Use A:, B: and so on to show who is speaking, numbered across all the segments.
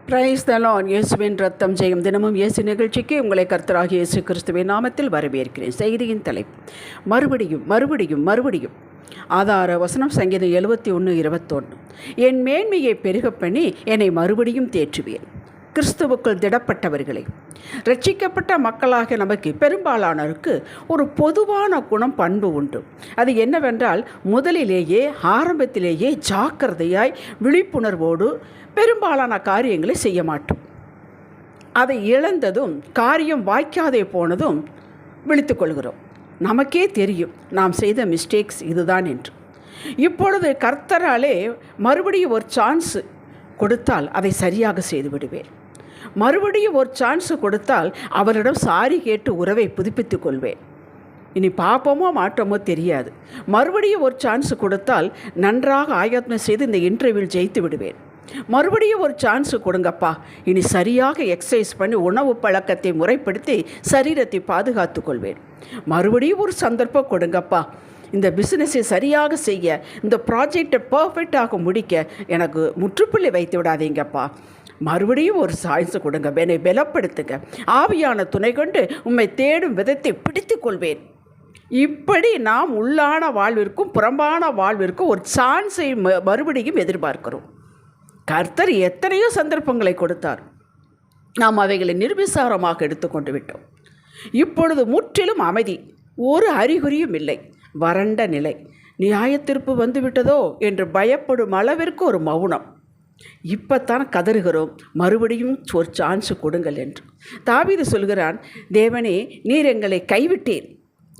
A: Praise the Lord. இயேசுவின் ரத்தம் ஜெயம். தினமும் இயேசு நிகழ்ச்சிக்கு உங்களை கர்த்தராகிய இயேசு கிறிஸ்துவின் நாமத்தில் வரவேற்கிறேன். செய்தியின் தலைப்பு மறுபடியும் மறுபடியும் மறுபடியும். ஆதார வசனம் சங்கீதம் 71:21. என் மேன்மையை பெருக பண்ணி என்னை மறுபடியும் தேற்றுவேன். கிறிஸ்துவுக்குள் திடப்பட்டவர்களே, ரட்சிக்கப்பட்ட மக்களாக நமக்கு பெரும்பாலானோருக்கு ஒரு பொதுவான குணம், பண்பு உண்டு. அது என்னவென்றால், முதலிலேயே ஆரம்பத்திலேயே ஜாக்கிரதையாய் விழிப்புணர்வோடு பெரும்பாலான காரியங்களை செய்ய மாட்டோம். அதை இழந்ததும் காரியம் வாய்க்காதே போனதும் விழித்து கொள்கிறோம். நமக்கே தெரியும் நாம் செய்த மிஸ்டேக்ஸ் இதுதான் என்று. இப்பொழுது கர்த்தராலே மறுபடியும் ஒரு சான்ஸ் கொடுத்தால் அதை சரியாக செய்து விடுவேன். மறுபடியும் ஒரு சான்ஸ் கொடுத்தால் அவரிடம் சாரி கேட்டு உறவை புதுப்பித்துக் கொள்வேன். இனி பார்ப்போமோ மாட்டோமோ தெரியாது. மறுபடியும் ஒரு சான்ஸ் கொடுத்தால் நன்றாக ஆயத்தனம் செய்து இந்த இன்டர்வியூவில் ஜெயித்து விடுவேன். மறுபடியும் ஒரு சான்ஸ் கொடுங்கப்பா, இனி சரியாக எக்ஸசைஸ் பண்ணி உணவு பழக்கத்தை முறைப்படுத்தி சரீரத்தை பாதுகாத்து கொள்வேன். மறுபடியும் ஒரு சந்தர்ப்பம் கொடுங்கப்பா, இந்த பிஸ்னஸை சரியாக செய்ய, இந்த ப்ராஜெக்டை பர்ஃபெக்டாக முடிக்க எனக்கு முற்றுப்புள்ளி வைத்து விடாதீங்கப்பா. மறுபடியும் ஒரு சான்ஸ் கொடுங்க, என்னை பலப்படுத்துங்க. ஆவியான துணை கொண்டு உம்மை தேடும் விதத்தை பிடித்து கொள்வேன். இப்படி நாம் உள்ளான வாழ்விற்கும் புறம்பான வாழ்விற்கும் ஒரு சான்ஸை மறுபடியும் எதிர்பார்க்கிறோம். கர்த்தர் எத்தனையோ சந்தர்ப்பங்களை கொடுத்தார். நாம் அவைகளை நிர்விசாரமாக எடுத்துக்கொண்டு விட்டோம். இப்பொழுது முற்றிலும் அமைதி, ஒரு அறிகுறியும் இல்லை. வறண்ட நிலை. நியாயத்தீர்ப்பு வந்துவிட்டதோ என்று பயப்படும் அளவிற்கு ஒரு மௌனம். இப்போத்தான் கதறுகிறோம், மறுபடியும் ஒரு சான்ஸ் கொடுங்கள் என்று. தாவீது சொல்கிறான், தேவனே, நீர் எங்களை கைவிட்டீர்,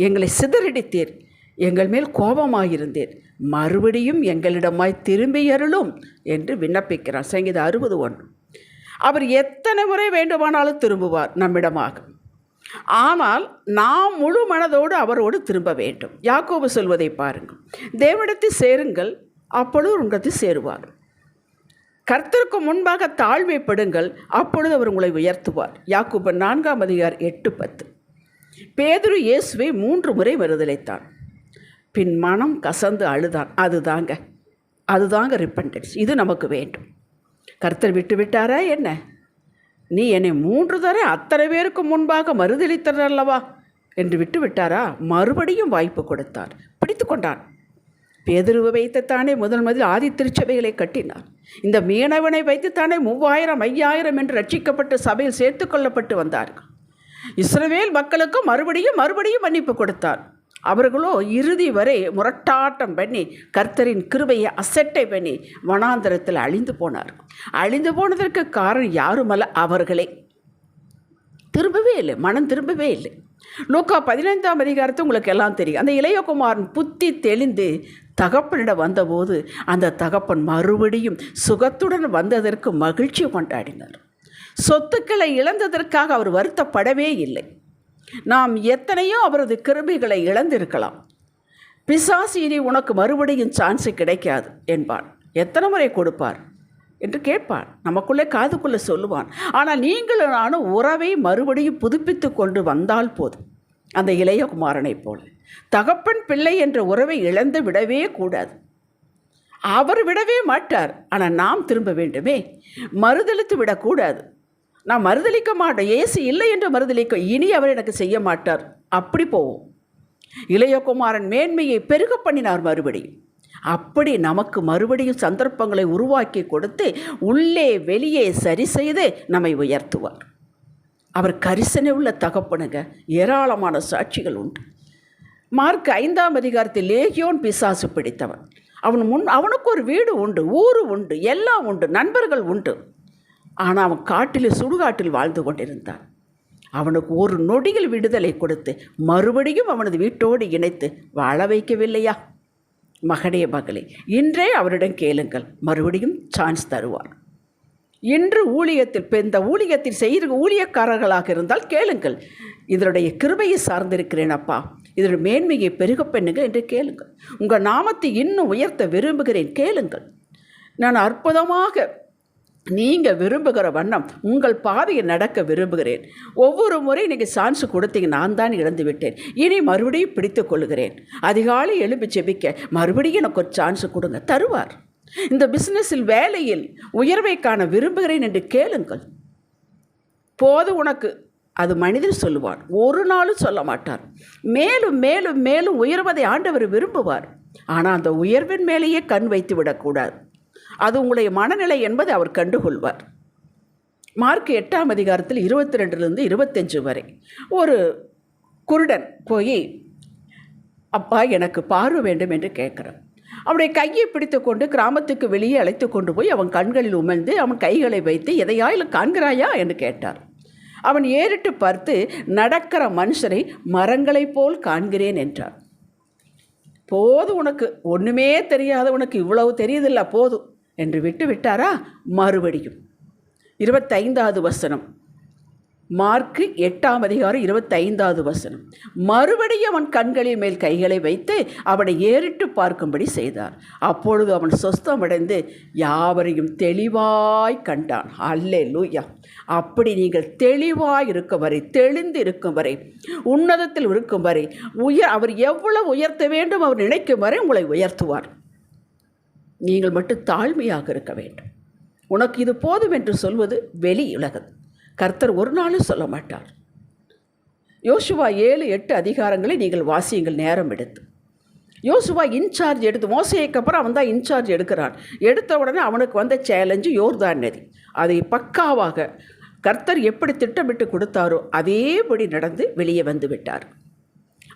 A: எங்களை சிதறடித்தீர், எங்கள் மேல் கோபமாயிருந்தேன், மறுபடியும் எங்களிடமாய் திரும்பி அருளும் என்று விண்ணப்பிக்கிறார். சங்கீதம் 60:1. அவர் எத்தனை முறை வேண்டுமானாலும் திரும்புவார் நம்மிடமாக. ஆனால் நாம் முழு மனதோடு அவரோடு திரும்ப வேண்டும். யாக்கோபு சொல்வதை பாருங்கள், தேவனிடத்தில் சேருங்கள், அப்பொழுது உங்களிடத்தில் சேருவார். கர்த்தருக்கு முன்பாக தாழ்மைப்படுங்கள், அப்பொழுது அவர் உங்களை உயர்த்துவார். யாக்கோபு 4:8-10. பேதுரு இயேசுவை 3 முறை மறுதலித்தான். பின் மனம் கசந்து அழுதான். அதுதாங்க ரிப்பன்டன்ஸ். இது நமக்கு வேண்டும். கர்த்தர் விட்டு விட்டாரா என்ன? நீ என்னை 3 தடவை அத்தனை பேருக்கு முன்பாக மறுதலித்தர் அல்லவா என்று விட்டு விட்டாரா? மறுபடியும் வாய்ப்பு கொடுத்தார், பிடித்து கொண்டான். பேதுருவை வைத்துத்தானே முதல் ஆதி திருச்சபைகளை கட்டினார். இந்த மீனவனை வைத்துத்தானே 3000 5000 என்று ரட்சிக்கப்பட்டு சபையில் சேர்த்து கொள்ளப்பட்டு வந்தார்கள். இஸ்ரவேல் மக்களுக்கு மறுபடியும் மன்னிப்பு கொடுத்தார். அவர்களோ இறுதி வரை முரட்டாட்டம் பண்ணி கர்த்தரின் கிருபையை அசட்டை பண்ணி வனாந்தரத்தில் அழிந்து போனார்கள். அழிந்து போனதற்கு காரணம் யாருமல்ல, அவர்களே. திரும்பவே இல்லை, மனம் திரும்பவே இல்லை. லூக்கா 15 உங்களுக்கு எல்லாம் தெரியும். அந்த இளையகுமாரன் புத்தி தெளிந்து தகப்பனிடம் வந்தபோது அந்த தகப்பன் மறுபடியும் சுகத்துடன் வந்ததற்கு மகிழ்ச்சி கொண்டாடினார். சொத்துக்களை இழந்ததற்காக அவர் வருத்தப்படவே இல்லை. நாம் எத்தனையோ அவரது கிருபைகளை இழந்திருக்கலாம். பிசாசு இனி உனக்கு மறுபடியும் சான்ஸ் கிடைக்காது என்பான். எத்தனை முறை கொடுப்பார் என்று கேட்பான். நமக்குள்ளே காதுக்குள்ளே சொல்லுவான். ஆனால் நீங்களும் நானும் உறவை மறுபடியும் புதுப்பித்து கொண்டு வந்தால் போதும். அந்த இளையகுமாரனை போல தகப்பன் பிள்ளை என்ற உறவை இழந்து விடவே கூடாது. அவர் விடவே மாட்டார். ஆனால் நாம் திரும்ப வேண்டுமே. மறுதலித்து விடக்கூடாது. நான் மறுதலிக்க மாட்டேன், இயேசு இல்லை என்று மறுதலிக்க, இனி அவர் எனக்கு செய்ய மாட்டார், அப்படி போவோம். இளையகுமாரன் மேன்மையை பெருக பண்ணினார் மறுபடியும். அப்படி நமக்கு மறுபடியும் சந்தர்ப்பங்களை உருவாக்கி கொடுத்து உள்ளே வெளியே சரி செய்து நம்மை உயர்த்துவார். அவர் கரிசனை உள்ள தகப்பனுங்க. ஏராளமான சாட்சிகள் உண்டு. மார்க் 5 லேகியோன் பிசாசு பிடித்தவன். அவனுக்கு ஒரு வீடு உண்டு, ஊர் உண்டு, எல்லாம் உண்டு, நண்பர்கள் உண்டு. ஆனால் அவன் காட்டில் சுடுகாட்டில் வாழ்ந்து கொண்டிருந்தான். அவனுக்கு ஒரு நொடியில் விடுதலை கொடுத்து மறுபடியும் அவனது வீட்டோடு இணைத்து வாழ வைக்கவில்லையா? மகனே, மகளே, இன்றே அவரிடம் கேளுங்கள், மறுபடியும் சான்ஸ் தருவார். இன்று இந்த ஊழியத்தில் செய்கிற ஊழியக்காரர்களாக இருந்தால் கேளுங்கள், இதனுடைய கிருபையை சார்ந்திருக்கிறேன் அப்பா, இதனுடைய மேன்மையை பெருக பண்ணுங்க என்று கேளுங்கள். உங்கள் நாமத்தை இன்னும் உயர்த்த விரும்புகிறேன், கேளுங்கள். நான் அற்புதமாக நீங்கள் விரும்புகிற வண்ணம் உங்கள் பாதையை நடக்க விரும்புகிறேன். ஒவ்வொரு முறை நீங்கள் சான்ஸ் கொடுத்தீங்க, நான் தான் இழந்து விட்டேன், இனி மறுபடியும் பிடித்து கொள்கிறேன். அதிகாலை எழுப்பி ஜெபிக்க மறுபடியும் எனக்கு ஒரு சான்ஸ் கொடுங்க, தருவார். இந்த பிஸ்னஸில் வேலையில் உயர்வை காண விரும்புகிறேன் என்று கேளுங்கள். போது உனக்கு. அது மனிதன் சொல்லுவார், ஒரு நாளும் சொல்ல மாட்டார். மேலும் மேலும் மேலும் உயர்வதை ஆண்டவர் விரும்புவார். ஆனால் அந்த உயர்வின் மேலேயே கண் வைத்து விடக்கூடாது. அது உங்களுடைய மனநிலை என்பதை அவர் கண்டுகொள்வார். மார்க் 8ஆம் அதிகாரத்தில் 22லிருந்து 25 வரை ஒரு குருடன் போய், அப்பா எனக்கு பார்வை வேண்டும் என்று கேட்குறான். அவனுடைய கையை பிடித்து கொண்டு கிராமத்துக்கு வெளியே அழைத்து கொண்டு போய் அவன் கண்களில் உமிழ்ந்து அவன் கைகளை வைத்து, எதையா இல்லை காண்கிறாயா என்று கேட்டார். அவன் ஏறிட்டு பார்த்து, நடக்கிற மனுஷரை மரங்களைப் போல் காண்கிறேன் என்றார். போதும் உனக்கு, ஒன்றுமே தெரியாத உனக்கு இவ்வளவு தெரியுதில்ல, போதும் என்று விட்டு விட்டாரா? மறுபடியும் 25வது வசனம், மார்க்கு 8ஆம் அதிகாரம் 25வது வசனம். மறுபடியும் அவன் கண்களின் மேல் கைகளை வைத்து அவனை ஏறிட்டு பார்க்கும்படி செய்தார். அப்பொழுது அவன் சொஸ்தமடைந்து யாவரையும் தெளிவாய் கண்டான். அல்லேலூயா! அப்படி நீங்கள் தெளிவாய் இருக்கும் வரை, தெளிந்து இருக்கும் வரை, உன்னதத்தில் இருக்கும் வரை, அவர் எவ்வளவு உயர்த்த வேண்டும் அவர் நினைக்கும் வரை உங்களை உயர்த்துவார். நீங்கள் மட்டும் தாழ்மையாக இருக்க வேண்டும். உனக்கு இது போதும் என்று சொல்வது வெளி உலகம். கர்த்தர் ஒரு நாளும் சொல்ல மாட்டார். யோசுவா 7-8 அதிகாரங்களை நீங்கள் வாசியுங்கள் நேரம் எடுத்து. யோசுவா இன்சார்ஜ் எடுத்து, மோசேக்கு அப்புறம் அவன் தான் இன்சார்ஜ் எடுக்கிறான். எடுத்த உடனே அவனுக்கு வந்த சேலஞ்சு யோர்தான் நதி. அதை பக்காவாக கர்த்தர் எப்படி திட்டமிட்டு கொடுத்தாரோ அதேபடி நடந்து வெளியே வந்து விட்டார்.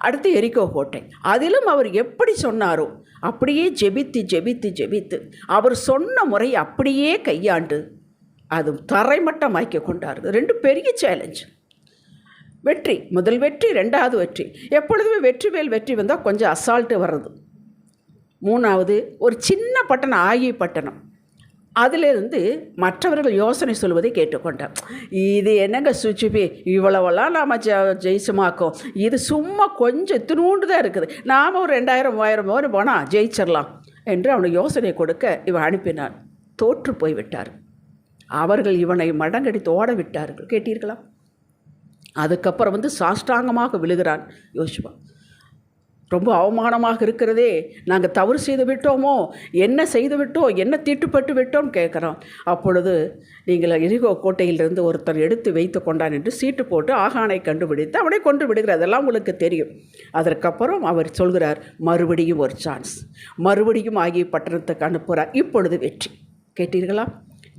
A: அடுத்து எரிகோ கோட்டை. அதிலும் அவர் எப்படி சொன்னாரோ அப்படியே ஜெபித்து ஜெபித்து ஜெபித்து அவர் சொன்ன முறை அப்படியே கையாண்டு அது தரைமட்டமாக்கி கொண்டார். 2 பெரிய சேலஞ்ச். வெற்றி, முதல் வெற்றி, 2வது வெற்றி. எப்பொழுதுமே வெற்றி மேல் வெற்றி வந்தால் கொஞ்சம் அசால்ட்டு வர்றது. 3வது ஒரு சின்ன பட்டணம், ஆகி பட்டணம். அதிலிருந்து மற்றவர்கள் யோசனை சொல்வதை கேட்டுக்கொண்டார். இது என்னங்க சுச்சிபி, இவ்வளவெல்லாம் நாம் ஜெயிச்சுமாக்கோம், இது சும்மா கொஞ்சம் இத்தினூண்டு தான் இருக்குது, நாம் ஒரு 2000-3000 போனால் ஜெயிச்சிடலாம் என்று அவனுக்கு யோசனை கொடுக்க இவன் அனுப்பினான். தோற்று போய்விட்டார். அவர்கள் இவனை மடங்கடித்து ஓட விட்டார்கள். கேட்டீர்களா? அதுக்கப்புறம் சாஷ்டாங்கமாக விழுகிறான் யோசுவா. ரொம்ப அவமானமாக இருக்கிறதே, நாங்கள் தவறு செய்து விட்டோமோ, என்ன செய்து விட்டோம், என்ன தீட்டுப்பட்டு விட்டோம் கேட்குறோம். அப்பொழுது நீங்கள் எரிகோ கோட்டையிலிருந்து ஒருத்தர் எடுத்து வைத்து கொண்டான் என்று சீட்டு போட்டு ஆகானை கண்டுபிடித்து அவனை கொண்டு விடுகிறார். அதெல்லாம் உங்களுக்கு தெரியும். அதற்கப்புறம் அவர் சொல்கிறார், மறுபடியும் ஒரு சான்ஸ், மறுபடியும் ஆகிய பட்டணத்துக்கு அனுப்புகிறார். இப்பொழுது வெற்றி. கேட்டீர்களா?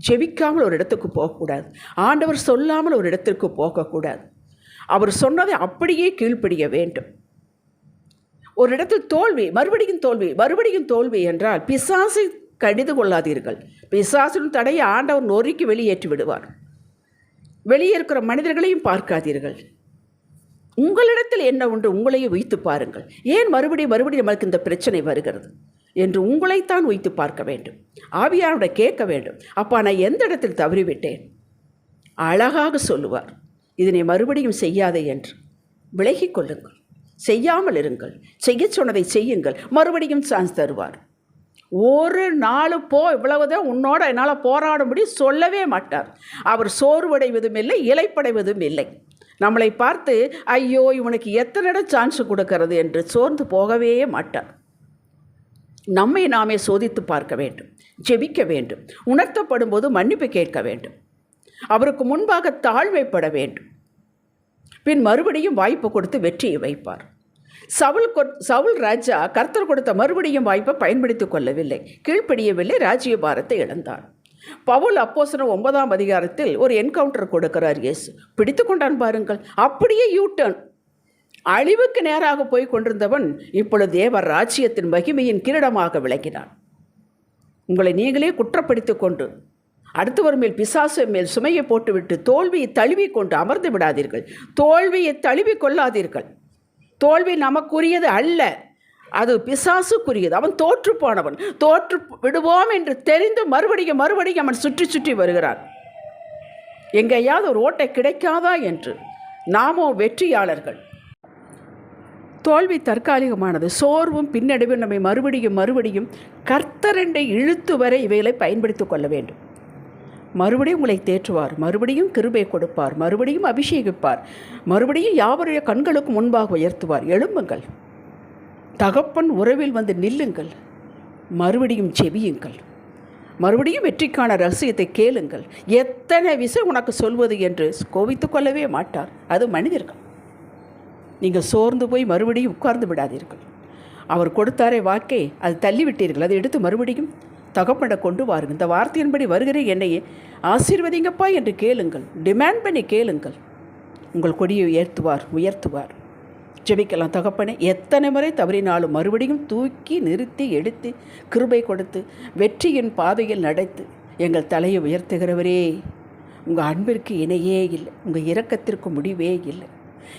A: ஜெபிக்காமல் ஒரு இடத்துக்கு போகக்கூடாது. ஆண்டவர் சொல்லாமல் ஒரு இடத்திற்கு போகக்கூடாது. அவர் சொன்னதை அப்படியே கீழ்ப்படிய வேண்டும். ஒரு இடத்தில் தோல்வி, மறுபடியும் தோல்வி, மறுபடியும் தோல்வி என்றால் பிசாசை கடிந்து கொள்ளாதீர்கள். பிசாசின் தடையை ஆண்டவர் நொறுக்கி வெளியேற்றி விடுவார். வெளியே இருக்கிற மனிதர்களையும் பார்க்காதீர்கள். உங்களிடத்தில் என்ன உண்டு உங்களையும் வைத்து பாருங்கள். ஏன் மறுபடியும் நமக்கு இந்த பிரச்சனை வருகிறது என்று உங்களைத்தான் வைத்து பார்க்க வேண்டும். ஆவியானோட கேட்க வேண்டும், அப்பா நான் எந்த இடத்தில் தவறிவிட்டேன். அழகாக சொல்லுவார், இதனை மறுபடியும் செய்யாதே என்று. விலகிக் கொள்ளுங்கள், செய்யாமல் இருங்கள், செய்ய சொன்னதை செய்யுங்கள். மறுபடியும் சான்ஸ் தருவார். ஒரு நாள் இவ்வளவுதான் உன்னோட என்னால் போராடும்படி சொல்லவே மாட்டார். அவர் சோர்வடைவதும் இல்லை, இலைப்படைவதும் இல்லை. நம்மளை பார்த்து ஐயோ இவனுக்கு எத்தனை இடம் சான்ஸ் கொடுக்கறது என்று சோர்ந்து போகவே மாட்டார். நம்மை நாமே சோதித்து பார்க்க வேண்டும், ஜெபிக்க வேண்டும், உணர்த்தப்படும் போது மன்னிப்பு கேட்க வேண்டும், அவருக்கு முன்பாக தாழ்மைப்பட வேண்டும். பின் மறுபடியும் வாய்ப்பு கொடுத்து வெற்றியை வைப்பார். சவுல் ராஜா கர்த்தர் கொடுத்த மறுபடியும் வாய்ப்பை பயன்படுத்திக் கொள்ளவில்லை, கீழ்ப்படியவில்லை, ராஜ்யபாரத்தை இழந்தார். பவுல் அப்போஸ்தலர் 9ஆம் அதிகாரத்தில் ஒரு என்கவுண்டர் கொடுக்கிறார். இயேசு பிடித்து கொண்டான் பாருங்கள். அப்படியே யூட்டர்ன், அழிவுக்கு நேராக போய் கொண்டிருந்தவன் இப்பொழுது தேவ ராஜ்யத்தின் மகிமையின் கிரீடமாக விளங்கினான். உங்களை நீங்களே குற்றப்படுத்திக் கொண்டு அடுத்தவர் மேல் பிசாசு மேல் சுமையை போட்டுவிட்டு தோல்வியை தழுவி கொண்டு அமர்ந்து விடாதீர்கள். தோல்வியை தழுவி கொள்ளாதீர்கள். தோல்வி நமக்குரியது அல்ல, அது பிசாசுக்குரியது. அவன் தோற்று போனவன். தோற்று விடுவோம் என்று தெரிந்து மறுபடியும் அவன் சுற்றி சுற்றி வருகிறான். எங்கேயாவது ஒரு ஓட்டை கிடைக்காதா என்று. நாமோ வெற்றியாளர்கள். தோல்வி தற்காலிகமானது. சோர்வும் பின்னடைவும் நம்மை மறுபடியும் கர்த்தரண்டை இழுத்து வரை இவைகளை பயன்படுத்தி கொள்ள வேண்டும். மறுபடியும் உங்களை தேற்றுவார், மறுபடியும் கிருபை கொடுப்பார், மறுபடியும் அபிஷேகிப்பார், மறுபடியும் யாவருடைய கண்களுக்கு முன்பாக உயர்த்துவார். எழும்புங்கள், தகப்பன் உறவில் வந்து நில்லுங்கள், மறுபடியும் செவியுங்கள். மறுபடியும் வெற்றிக்கான ரகசியத்தை கேளுங்கள். எத்தனை விஷயம் உனக்கு சொல்வது என்று கோபித்து கொள்ளவே மாட்டார். அது மனிதர்கள். நீங்கள் சோர்ந்து போய் மறுபடியும் உட்கார்ந்து விடாதீர்கள். அவர் கொடுத்தாரே வாக்கை அது தள்ளிவிட்டீர்கள். அதை எடுத்து மறுபடியும் தகப்பனை கொண்டு வாருங்கள். இந்த வார்த்தையின்படி வருகிற என்னையே ஆசீர்வதிங்கப்பா என்று கேளுங்கள். டிமாண்ட் பண்ணி கேளுங்கள். உங்கள் கொடியை உயர்த்துவார். ஜெபிக்கலாம். தகப்பனே, எத்தனை முறை தவறினாலும் மறுபடியும் தூக்கி நிறுத்தி எடுத்து கிருபை கொடுத்து வெற்றியின் பாதையில் நடத்து எங்கள் தலையை உயர்த்துகிறவரே, உங்கள் அன்பிற்கு இணையே இல்லை, உங்கள் இரக்கத்திற்கு முடிவே இல்லை.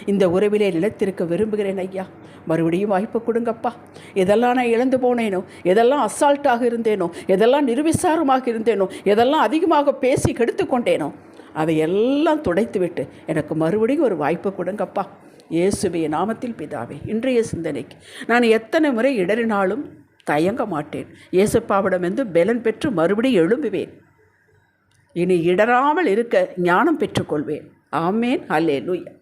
A: இந்த உறவிலே நிலைத்திருக்க விரும்புகிறேன் ஐயா. மறுபடியும் வாய்ப்பு கொடுங்கப்பா. எதெல்லாம் நான் இழந்து போனேனோ, எதெல்லாம் அசால்ட்டாக இருந்தேனோ, எதெல்லாம் நிர்விசாரமாக இருந்தேனோ, எதெல்லாம் அதிகமாக பேசி கெடுத்து கொண்டேனோ, அதையெல்லாம் துடைத்துவிட்டு எனக்கு மறுபடியும் ஒரு வாய்ப்பு கொடுங்கப்பா. இயேசுவின் நாமத்தில் பிதாவே. இன்றைய சிந்தனைக்கு நான் எத்தனை முறை இடறினாலும் தயங்க மாட்டேன். இயேசுப்பாவிடமிருந்து பலன் பெற்று மறுபடியும் எழும்புவேன். இனி இடராமல் இருக்க ஞானம் பெற்றுக்கொள்வேன். ஆமேன். அல்லேலூயா.